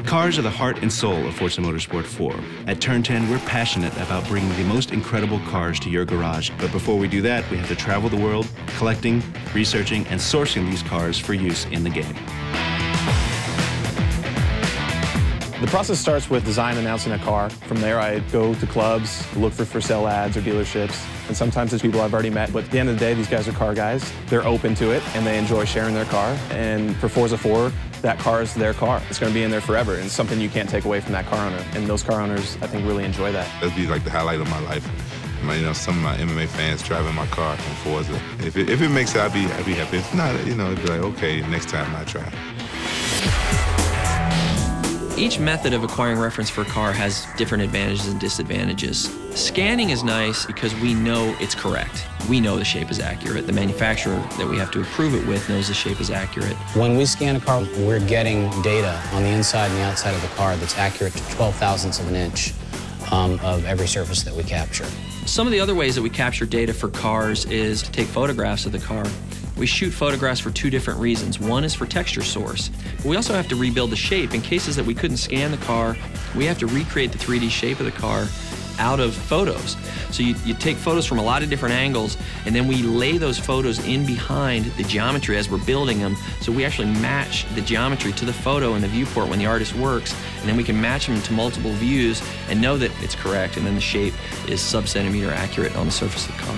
Cars are the heart and soul of Forza Motorsport 4. At Turn 10, we're passionate about bringing the most incredible cars to your garage. But before we do that, we have to travel the world, collecting, researching, and sourcing these cars for use in the game. The process starts with design announcing a car. From there, I go to clubs, look for sale ads or dealerships. And sometimes it's people I've already met. But at the end of the day, these guys are car guys. They're open to it, and they enjoy sharing their car. And for Forza 4, that car is their car. It's going to be in there forever, and it's something you can't take away from that car owner. And those car owners, I think, really enjoy that. That'd be like the highlight of my life. Some of my MMA fans driving my car in Forza. If it makes it, I'd be happy. If not, it'd be like, okay, next time I try. Each method of acquiring reference for a car has different advantages and disadvantages. Scanning is nice because we know it's correct. We know the shape is accurate. The manufacturer that we have to approve it with knows the shape is accurate. When we scan a car, we're getting data on the inside and the outside of the car that's accurate to 12 thousandths of an inch of every surface that we capture. Some of the other ways that we capture data for cars is to take photographs of the car. We shoot photographs for two different reasons. One is for texture source. But we also have to rebuild the shape. In cases that we couldn't scan the car, we have to recreate the 3D shape of the car out of photos. So you take photos from a lot of different angles, and then we lay those photos in behind the geometry as we're building them. So we actually match the geometry to the photo in the viewport when the artist works, and then we can match them to multiple views and know that it's correct, and then the shape is sub-centimeter accurate on the surface of the car.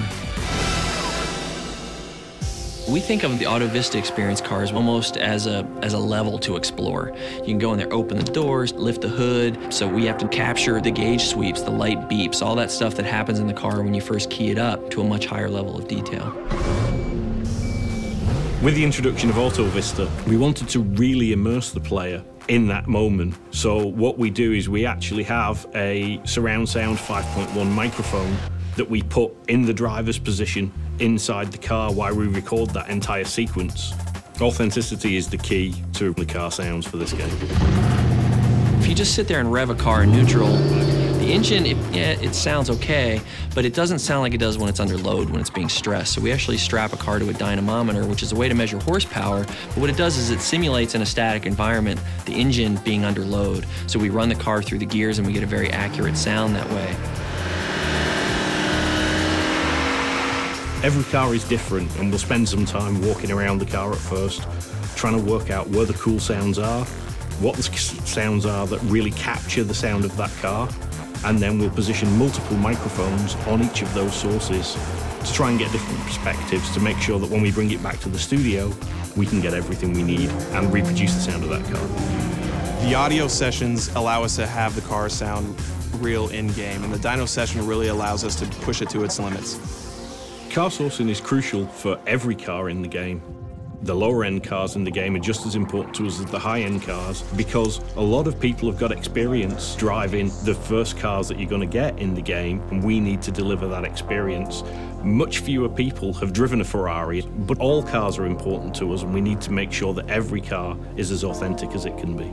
We think of the Auto Vista experience cars almost as a level to explore. You can go in there, open the doors, lift the hood, so we have to capture the gauge sweeps, the light beeps, all that stuff that happens in the car when you first key it up to a much higher level of detail. With the introduction of Auto Vista, we wanted to really immerse the player in that moment. So what we do is we actually have a surround sound 5.1 microphone that we put in the driver's position inside the car while we record that entire sequence. Authenticity is the key to the car sounds for this game. If you just sit there and rev a car in neutral, the engine, it sounds okay, but it doesn't sound like it does when it's under load, when it's being stressed. So we actually strap a car to a dynamometer, which is a way to measure horsepower, but what it does is it simulates in a static environment the engine being under load. So we run the car through the gears and we get a very accurate sound that way. Every car is different, and we'll spend some time walking around the car at first, trying to work out where the cool sounds are, what the sounds are that really capture the sound of that car, and then we'll position multiple microphones on each of those sources to try and get different perspectives to make sure that when we bring it back to the studio, we can get everything we need and reproduce the sound of that car. The audio sessions allow us to have the car sound real in-game, and the dyno session really allows us to push it to its limits. Car sourcing is crucial for every car in the game. The lower-end cars in the game are just as important to us as the high-end cars because a lot of people have got experience driving the first cars that you're going to get in the game, and we need to deliver that experience. Much fewer people have driven a Ferrari, but all cars are important to us, and we need to make sure that every car is as authentic as it can be.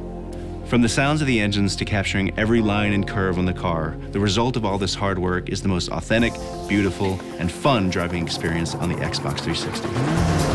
From the sounds of the engines to capturing every line and curve on the car, the result of all this hard work is the most authentic, beautiful, and fun driving experience on the Xbox 360.